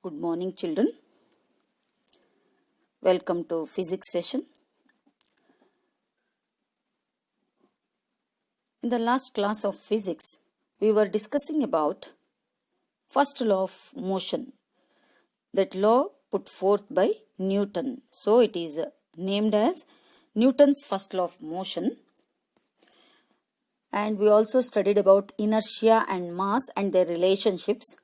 Good morning, children. Welcome to physics session. In the last class of physics, we were discussing about first law of motion. That law put forth by Newton. So it is named as Newton's first law of motion. And we also studied about inertia and mass and their relationships.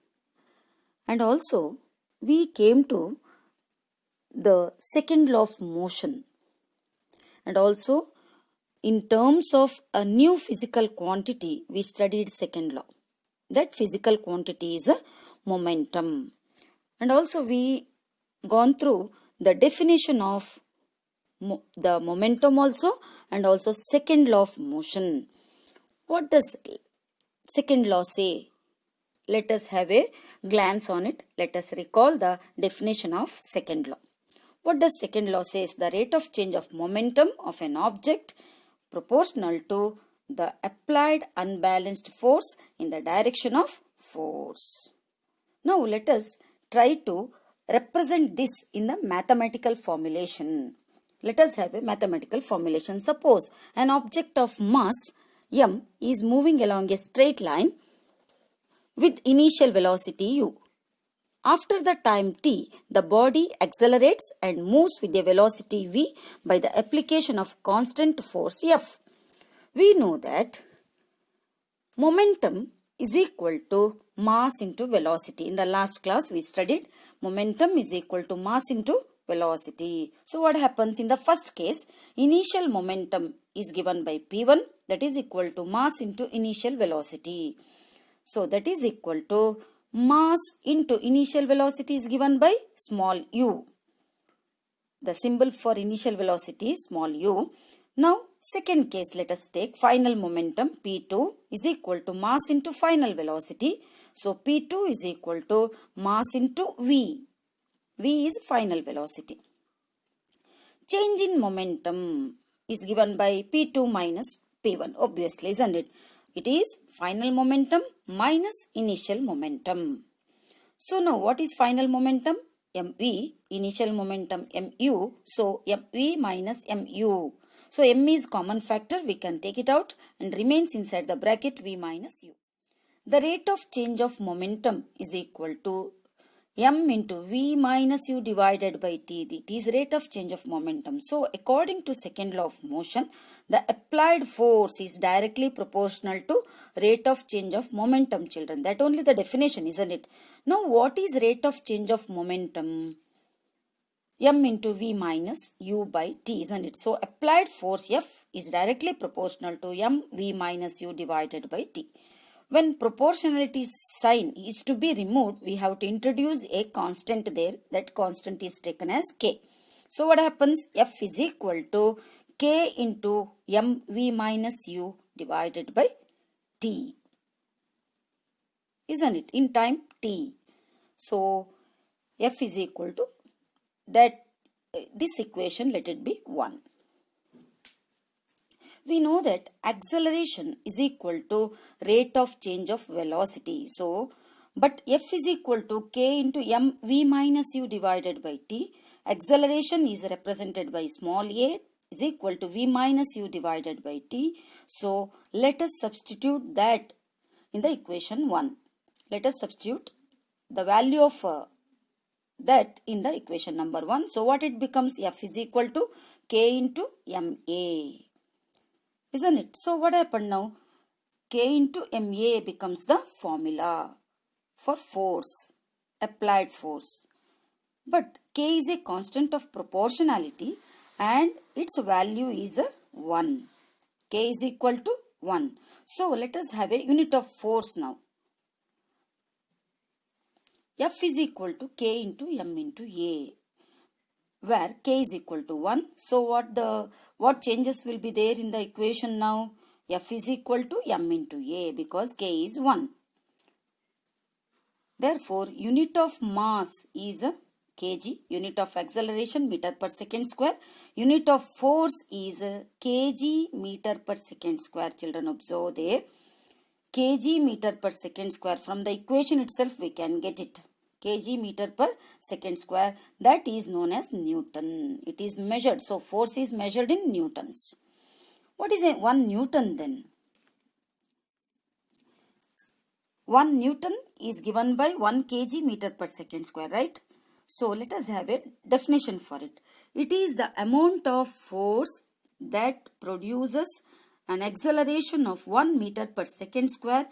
And also we came to the second law of motion. And also in terms of a new physical quantity, we studied second law. That physical quantity is a momentum. And also we gone through the definition of the momentum also and also second law of motion. What does second law say? Let us have a glance on it. Let us recall the definition of second law. What does second law say? The rate of change of momentum of an object proportional to the applied unbalanced force in the direction of force. Now let us try to represent this in the mathematical formulation. Let us have a mathematical formulation. Suppose an object of mass m is moving along a straight line with initial velocity u. After the time t, the body accelerates and moves with a velocity v by the application of constant force F. We know that momentum is equal to mass into velocity. In the last class we studied momentum is equal to mass into velocity. So what happens in the first case? Initial momentum is given by P1, that is equal to mass into initial velocity. So that is equal to mass into initial velocity is given by small u. The symbol for initial velocity is small u. Now second case, let us take final momentum P2 is equal to mass into final velocity. So P2 is equal to mass into v. V is final velocity. Change in momentum is given by P2 minus P1, obviously, isn't it? It is final momentum minus initial momentum. So now what is final momentum? mv, initial momentum mu. So mv minus mu. So m is common factor, we can take it out and remains inside the bracket v minus u. The rate of change of momentum is equal to m into v minus u divided by t. It is rate of change of momentum. So according to second law of motion, the applied force is directly proportional to rate of change of momentum, children. That only the definition, isn't it? Now what is rate of change of momentum? M into v minus u by t, isn't it? So applied force F is directly proportional to m v minus u divided by t. When proportionality sign is to be removed, we have to introduce a constant there. That constant is taken as k. So what happens? F is equal to k into mv minus u divided by t. Isn't it? In time t. So F is equal to that. This equation, let it be 1. We know that acceleration is equal to rate of change of velocity. So, but F is equal to k into mv minus u divided by t. Acceleration is represented by small a is equal to v minus u divided by t. So, let us substitute that in the equation 1. Let us substitute the value of that in the equation number 1. So, what it becomes? F is equal to k into ma. Isn't it? So what happened now? K into ma becomes the formula for force, applied force. But k is a constant of proportionality and its value is 1. K is equal to 1. So let us have a unit of force now. F is equal to k into m into a, where k is equal to 1. So what changes will be there in the equation now? F is equal to m into a because k is 1. Therefore, unit of mass is kg, unit of acceleration meter per second square, unit of force is kg meter per second square. Children, observe there. Kg meter per second square. From the equation itself we can get it. kg meter per second square. That is known as Newton. It is measured. So force is measured in newtons. What is 1 Newton then? 1 Newton is given by 1 kg meter per second square, right? So let us have a definition for it. It is the amount of force that produces an acceleration of 1 meter per second square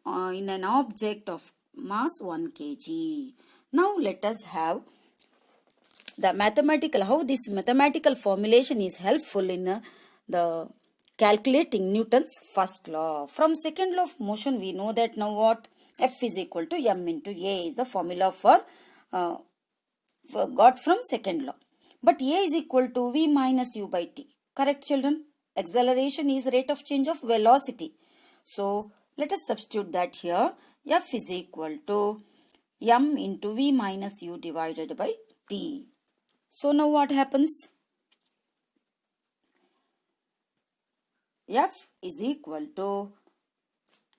in an object of mass 1 kg. Now let us have the how this mathematical formulation is helpful in the calculating Newton's first law. From second law of motion, we know that now what? F is equal to m into a is the formula for got from second law. But a is equal to v minus u by t. Correct, children? Acceleration is rate of change of velocity. So let us substitute that here. F is equal to m into v minus u divided by t. So now what happens? F is equal to,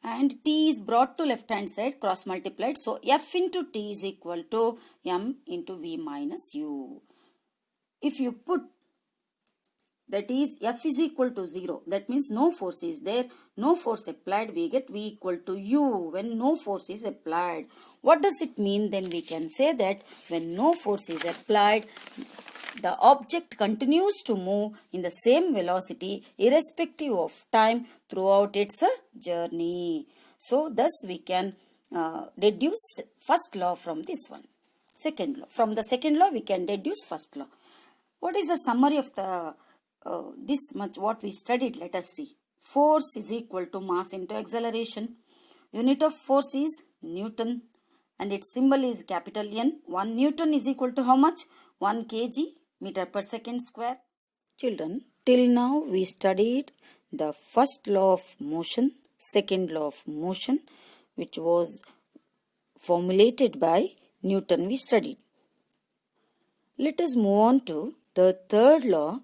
and t is brought to left hand side, cross multiplied. So F into t is equal to m into v minus u. If you put, that is F is equal to 0, that means no force is there, no force applied, we get v equal to u when no force is applied. What does it mean? Then we can say that when no force is applied, the object continues to move in the same velocity irrespective of time throughout its journey. So thus we can deduce first law from this one. Second law. From the second law we can deduce first law. What is the summary of the this much what we studied? Let us see. Force is equal to mass into acceleration. Unit of force is Newton and its symbol is capital N. 1 Newton is equal to how much? 1 kg meter per second square. Children, till now we studied the first law of motion, second law of motion, which was formulated by Newton we studied. Let us move on to the third law,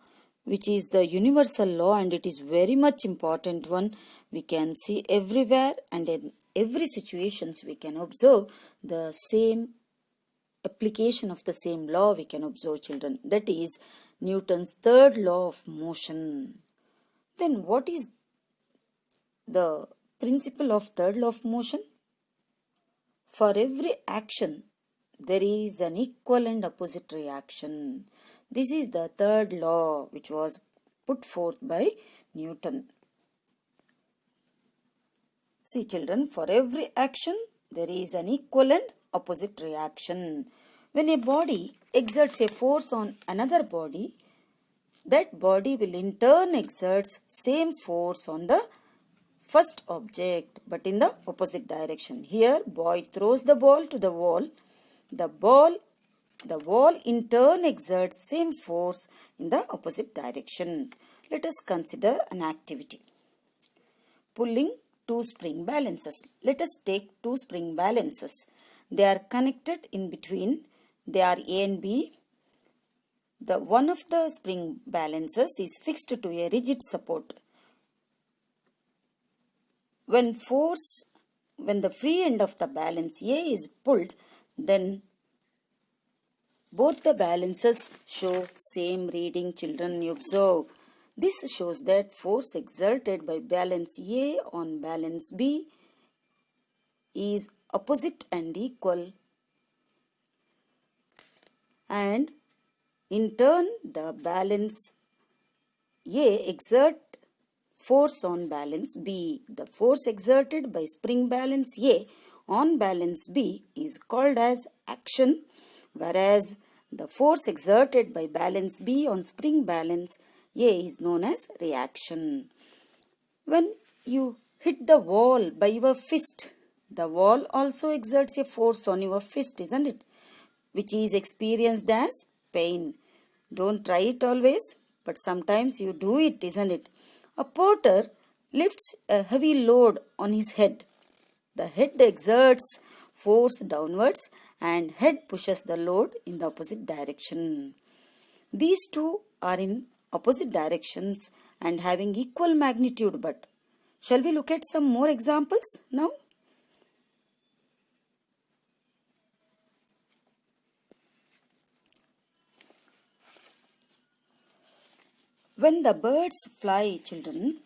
which is the universal law, and it is very much important one. We can see everywhere and in every situations we can observe the same application of the same law we can observe, children. That is Newton's third law of motion. Then what is the principle of third law of motion? For every action, there is an equal and opposite reaction. This is the third law which was put forth by Newton. See, children, for every action, there is an equal and opposite reaction. When a body exerts a force on another body, that body will in turn exert same force on the first object but in the opposite direction. Here, boy throws the ball to the wall. The wall in turn exerts same force in the opposite direction. Let us consider an activity. Pulling two spring balances. Let us take two spring balances. They are connected in between. They are A and B. The one of the spring balances is fixed to a rigid support. When the free end of the balance A is pulled, then both the balances show same reading, children. You observe. This shows that force exerted by balance A on balance B is opposite and equal, and in turn the balance A exert force on balance B. The force exerted by spring balance A on balance B is called as action, whereas the force exerted by balance B on spring balance A is known as reaction. When you hit the wall by your fist, the wall also exerts a force on your fist, isn't it? Which is experienced as pain. Don't try it always, but sometimes you do it, isn't it? A porter lifts a heavy load on his head. The head exerts force downwards and head pushes the load in the opposite direction. These two are in opposite directions and having equal magnitude, but shall we look at some more examples now? When the birds fly, children,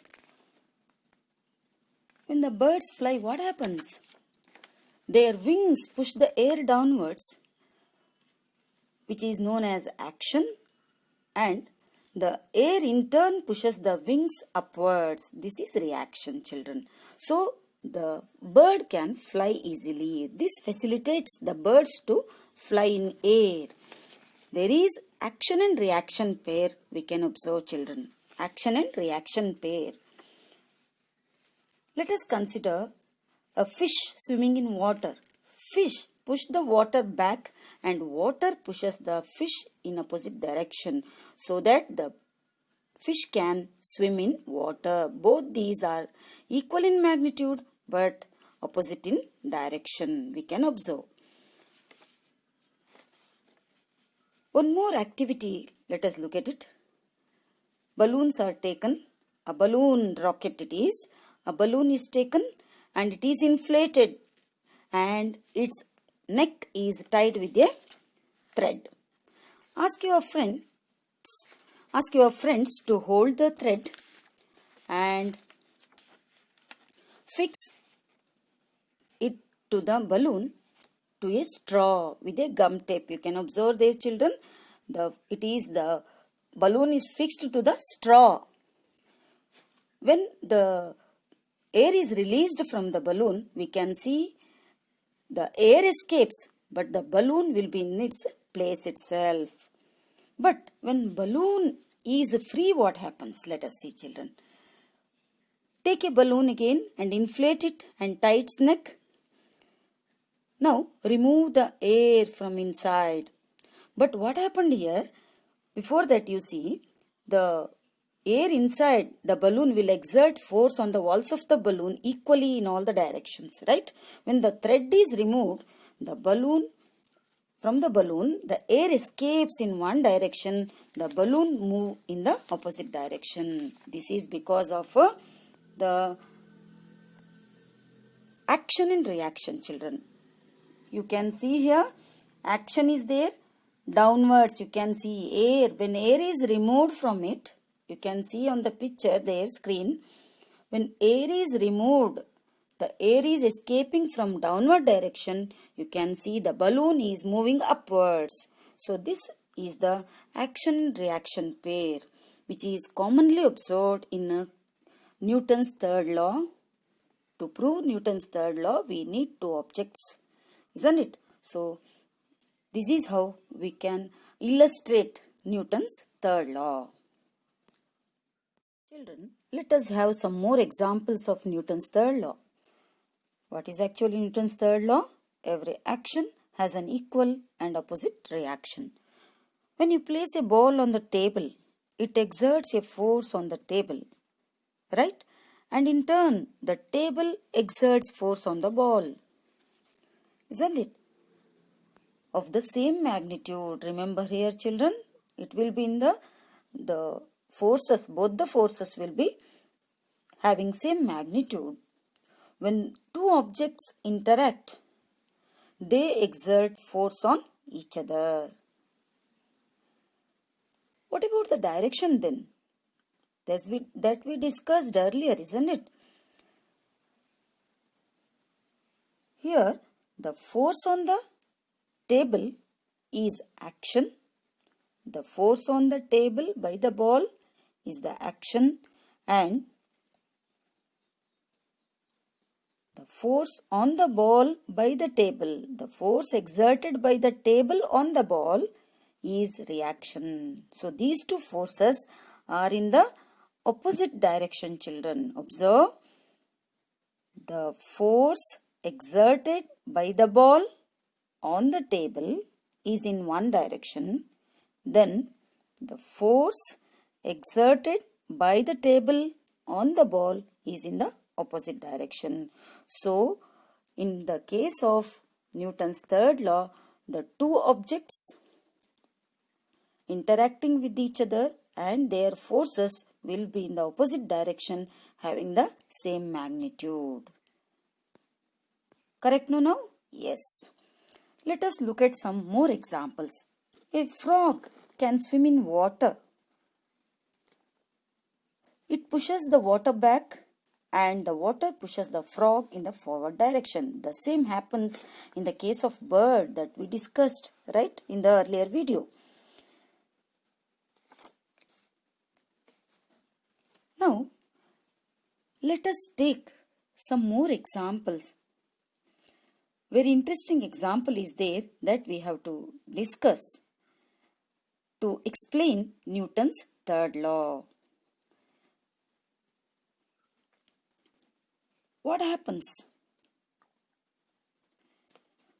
when the birds fly, what happens? Their wings push the air downwards, which is known as action, and the air in turn pushes the wings upwards. This is reaction, children. So the bird can fly easily. This facilitates the birds to fly in air. There is action and reaction pair we can observe, children. Action and reaction pair. Let us consider a fish swimming in water. Fish push the water back and water pushes the fish in opposite direction so that the fish can swim in water. Both these are equal in magnitude but opposite in direction. We can observe. One more activity, let us look at it. Balloons are taken. A balloon rocket it is. A balloon is taken and it is inflated and its neck is tied with a thread. Ask your friends to hold the thread and fix it to the balloon to a straw with a gum tape. You can observe there, children. The balloon is fixed to the straw. When the air is released from the balloon, we can see the air escapes, but the balloon will be in its place itself. But when balloon is free, what happens? Let us see, children. Take a balloon again and inflate it and tie its neck. Now remove the air from inside. But what happened here? Before that, you see, the air inside the balloon will exert force on the walls of the balloon equally in all the directions, right? When the thread is removed, from the balloon, the air escapes in one direction, the balloon moves in the opposite direction. This is because of the action and reaction, children. You can see here, action is there. Downwards, you can see air. When air is removed from it, you can see on the picture there, screen. When air is removed, the air is escaping from downward direction. You can see the balloon is moving upwards. So this is the action-reaction pair, which is commonly observed in Newton's third law. To prove Newton's third law, we need two objects, isn't it? So this is how we can illustrate Newton's third law. Children, let us have some more examples of Newton's third law. What is actually Newton's third law? Every action has an equal and opposite reaction. When you place a ball on the table, it exerts a force on the table, right? And in turn, the table exerts force on the ball. Isn't it? Of the same magnitude. Remember here, children, it will be in the forces, both the forces will be having same magnitude. When two objects interact, they exert force on each other. What about the direction then? That we discussed earlier, isn't it? Here, the force on the table is action. The force on the table by the ball is the action, and the force on the ball by the table, the force exerted by the table on the ball is reaction. So these two forces are in the opposite direction, children. Observe, the force exerted by the ball on the table is in one direction. Then the force exerted by the table on the ball is in the opposite direction. So, in the case of Newton's third law, the two objects interacting with each other and their forces will be in the opposite direction, having the same magnitude. Correct now? Yes. Let us look at some more examples. A frog can swim in water. It pushes the water back and the water pushes the frog in the forward direction. The same happens in the case of bird that we discussed, right, in the earlier video. Now, let us take some more examples. Very interesting example is there that we have to discuss to explain Newton's third law. What happens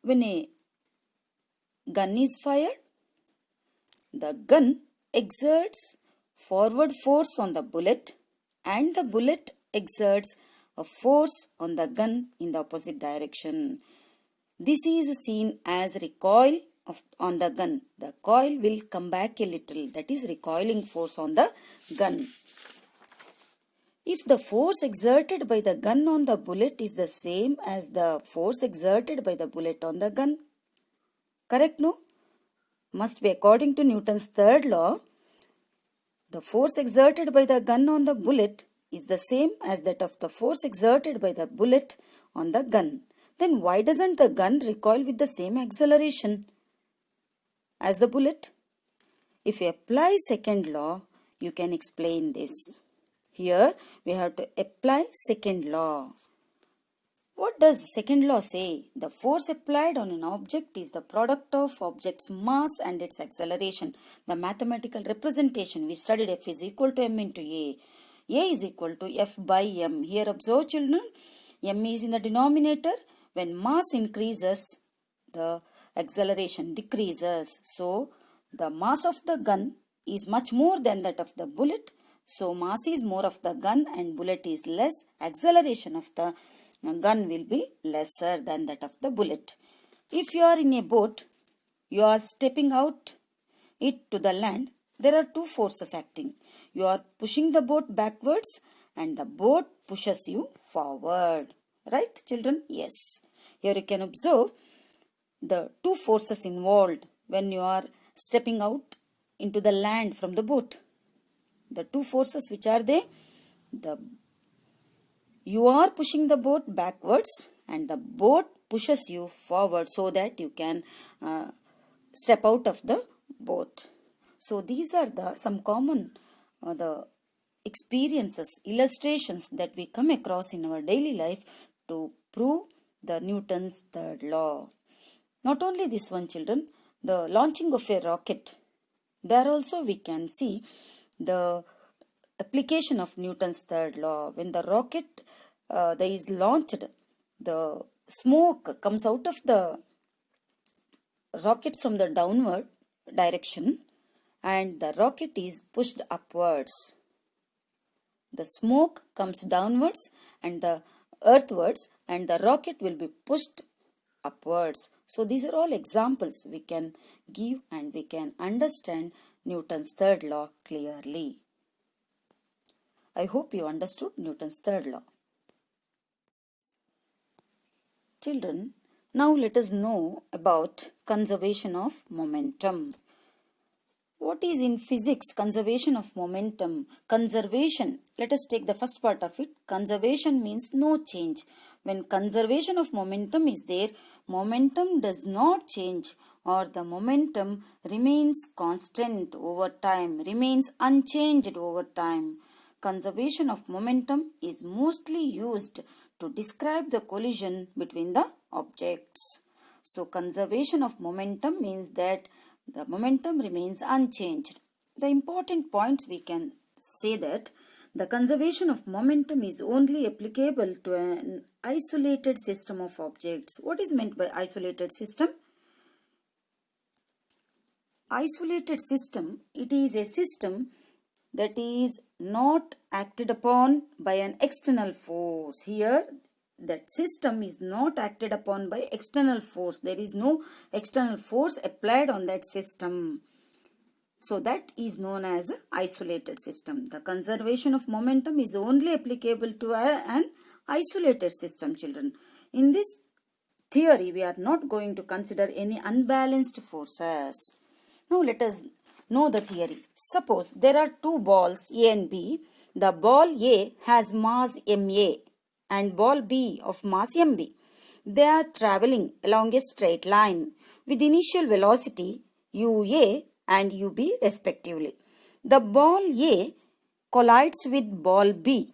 when a gun is fired? The gun exerts forward force on the bullet and the bullet exerts a force on the gun in the opposite direction. This is seen as recoil on the gun. The coil will come back a little, that is recoiling force on the gun. If the force exerted by the gun on the bullet is the same as the force exerted by the bullet on the gun, correct, no? Must be according to Newton's third law, the force exerted by the gun on the bullet is the same as that of the force exerted by the bullet on the gun. Then why doesn't the gun recoil with the same acceleration as the bullet? If you apply second law, you can explain this. Here we have to apply second law. What does second law say? The force applied on an object is the product of object's mass and its acceleration. The mathematical representation, we studied F is equal to m into A. A is equal to F by m. Here observe children, m is in the denominator. When mass increases, the acceleration decreases. So, the mass of the gun is much more than that of the bullet. So, mass is more of the gun and bullet is less. Acceleration of the gun will be lesser than that of the bullet. If you are in a boat, you are stepping out it to the land, there are two forces acting. You are pushing the boat backwards and the boat pushes you forward. Right, children? Yes. Here you can observe the two forces involved when you are stepping out into the land from the boat. The two forces, which are they? You are pushing the boat backwards and the boat pushes you forward so that you can step out of the boat. So these are some common the experiences, illustrations that we come across in our daily life to prove the Newton's third law. Not only this one, children, the launching of a rocket, there also we can see the application of Newton's third law. When the rocket is launched, the smoke comes out of the rocket from the downward direction and the rocket is pushed upwards. The smoke comes downwards and the earthwards and the rocket will be pushed upwards. So these are all examples we can give and we can understand Newton's third law clearly. I hope you understood Newton's third law. Children, now let us know about conservation of momentum. What is in physics conservation of momentum? Conservation, let us take the first part of it. Conservation means no change. When conservation of momentum is there, momentum does not change or the momentum remains constant over time, remains unchanged over time. Conservation of momentum is mostly used to describe the collision between the objects. So, conservation of momentum means that the momentum remains unchanged. The important points we can say that the conservation of momentum is only applicable to an isolated system of objects. What is meant by isolated system? Isolated system, it is a system that is not acted upon by an external force. Here, that system is not acted upon by external force. There is no external force applied on that system. So that is known as isolated system. The conservation of momentum is only applicable to an isolated system, children. In this theory, we are not going to consider any unbalanced forces. Now let us know the theory. Suppose there are two balls A and B. the ball A has mass ma and ball B of mass mb. They are traveling along a straight line with initial velocity ua and ub respectively. The ball A collides with ball B.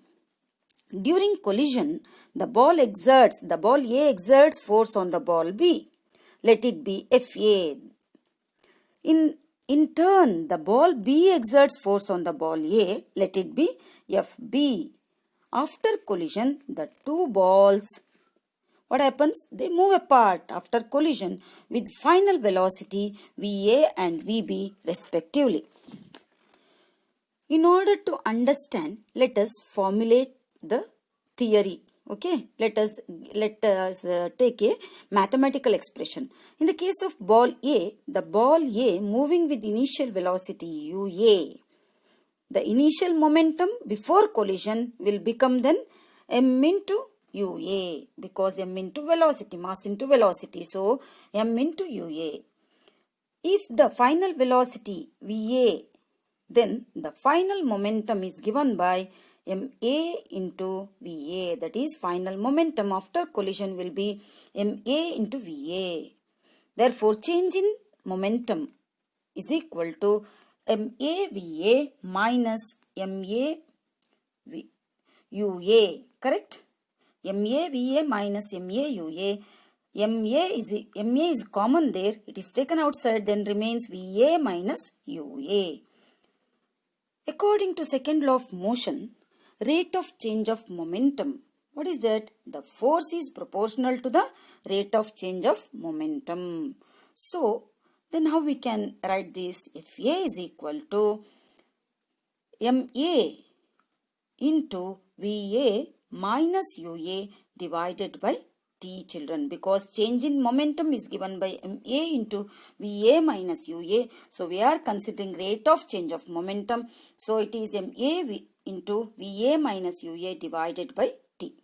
During collision, the ball A exerts force on the ball B. Let it be Fa. In turn, the ball B exerts force on the ball A. Let it be Fb. After collision, the two balls, what happens? They move apart after collision with final velocity Va and Vb respectively. In order to understand, let us formulate the theory. Okay, let us take a mathematical expression. In the case of ball A, the ball A moving with initial velocity ua. The initial momentum before collision will become then m into ua, because m into velocity, mass into velocity, so m into ua. If the final velocity va, then the final momentum is given by ma into va, that is final momentum after collision will be ma into va. Therefore, change in momentum is equal to ma va minus ma ua, correct? ma va minus ma ua. Ma is common there, it is taken outside, then remains va minus ua. According to second law of motion, rate of change of momentum, what is that? The force is proportional to the rate of change of momentum. So, then how we can write this? Fa is equal to ma into va minus ua divided by t, children, because change in momentum is given by ma into va minus ua. So, we are considering rate of change of momentum. So, it is ma into va minus ua divided by t.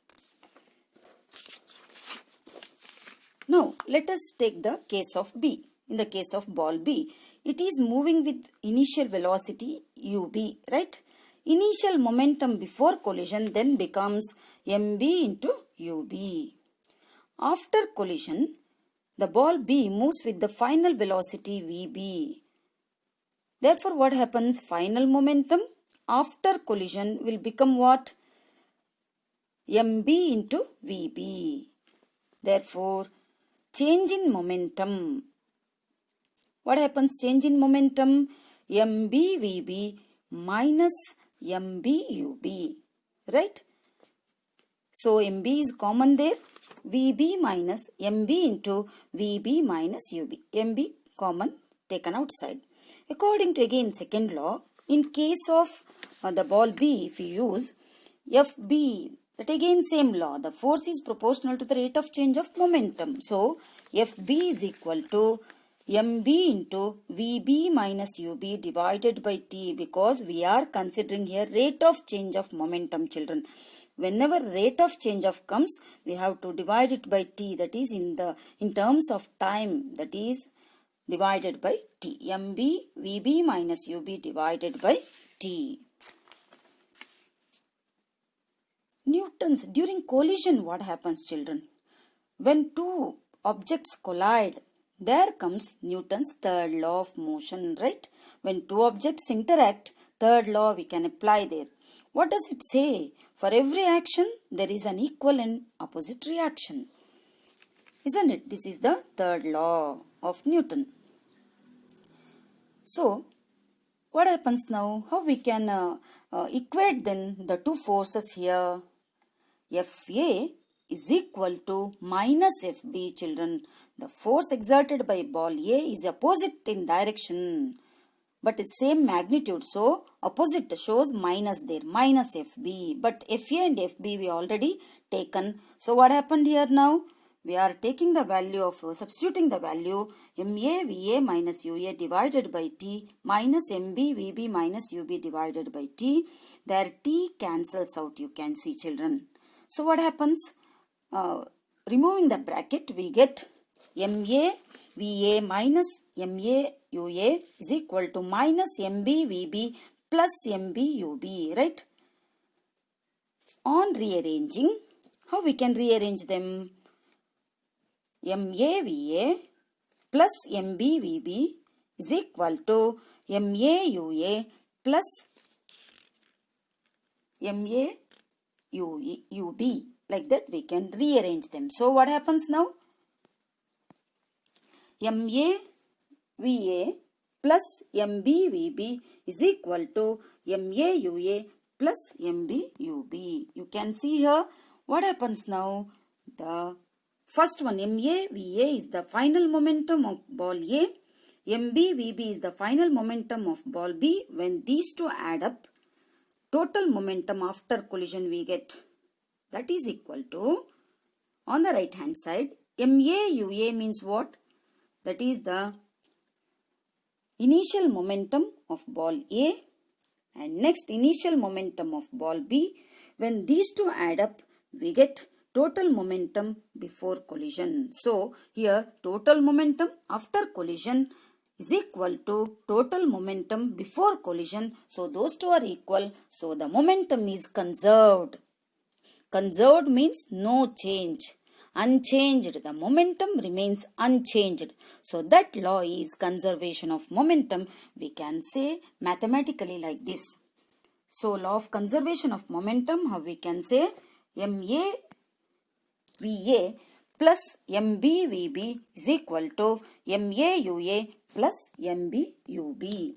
Now, let us take the case of B. In the case of ball B, it is moving with initial velocity ub, right? Initial momentum before collision then becomes mb into ub. After collision, the ball B moves with the final velocity Vb. Therefore, what happens? Final momentum after collision will become what? Mb into Vb. Therefore, change in momentum. What happens? Change in momentum? Mb Vb minus Mb Ub. Right? So, Mb is common there. Vb minus Mb into Vb minus Ub. Mb common, taken outside. According to again second law, in case of the ball B, if you use Fb, that again same law, the force is proportional to the rate of change of momentum. So, Fb is equal to Mb into Vb minus Ub divided by T, because we are considering here rate of change of momentum, children. Whenever rate of change of comes, we have to divide it by T, that is in terms of time, that is divided by T. Mb Vb minus Ub divided by T. Newton's, during collision, what happens, children? When two objects collide, there comes Newton's third law of motion, right? When two objects interact, third law we can apply there. What does it say? For every action, there is an equal and opposite reaction. Isn't it? This is the third law of Newton. So, what happens now? How we can equate then the two forces here? Fa is equal to minus Fb, children. The force exerted by ball A is opposite in direction, but it's same magnitude. So, opposite shows minus there, minus Fb. But Fa and Fb we already taken. So, what happened here now? We are taking the value of, substituting the value Ma Va minus Ua divided by T minus Mb Vb minus Ub divided by T. There T cancels out, you can see, children. So, what happens? Removing the bracket, we get Ma Va minus Ma Ua is equal to minus Mb Vb plus Mb Ub, right? On rearranging, how we can rearrange them? MAVA plus MBVB is equal to MAUA plus MAUB. Like that we can rearrange them. So what happens now? MAVA plus MBVB is equal to MAUA plus MBUB. You can see here what happens now. The first one, MAVA is the final momentum of ball A. MBVB is the final momentum of ball B. When these two add up, total momentum after collision we get. That is equal to, on the right hand side, MAUA means what? That is the initial momentum of ball A and next initial momentum of ball B. When these two add up, we get total momentum before collision. So, here total momentum after collision is equal to total momentum before collision. So, those two are equal. So, the momentum is conserved. Conserved means no change. Unchanged. The momentum remains unchanged. So, that law is conservation of momentum. We can say mathematically like this. So, law of conservation of momentum, how we can say? MAVA plus MBVB is equal to MAUA plus MBUB.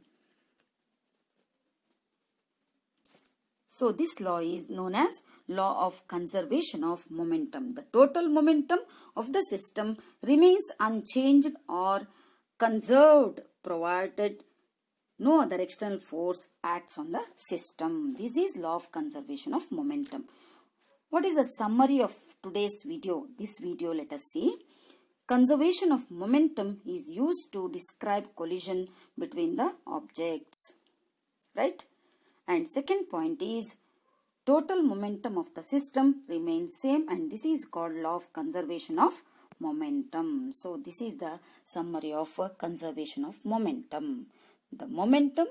So, this law is known as law of conservation of momentum. The total momentum of the system remains unchanged or conserved provided no other external force acts on the system. This is law of conservation of momentum. What is the summary of today's video? This video, let us see. Conservation of momentum is used to describe collision between the objects. Right? And second point is total momentum of the system remains same, and this is called law of conservation of momentum. So this is the summary of conservation of momentum. The momentum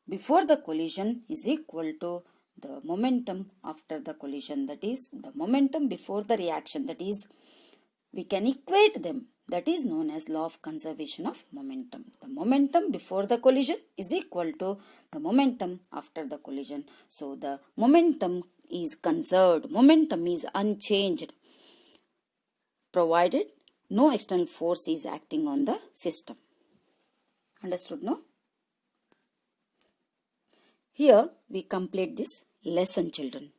before the collision is equal to the momentum after the collision. That is the momentum before the reaction. That is, we can equate them. That is known as law of conservation of momentum. The momentum before the collision is equal to the momentum after the collision. So, the momentum is conserved. Momentum is unchanged, provided no external force is acting on the system. Understood, no? Here we complete this lesson, children.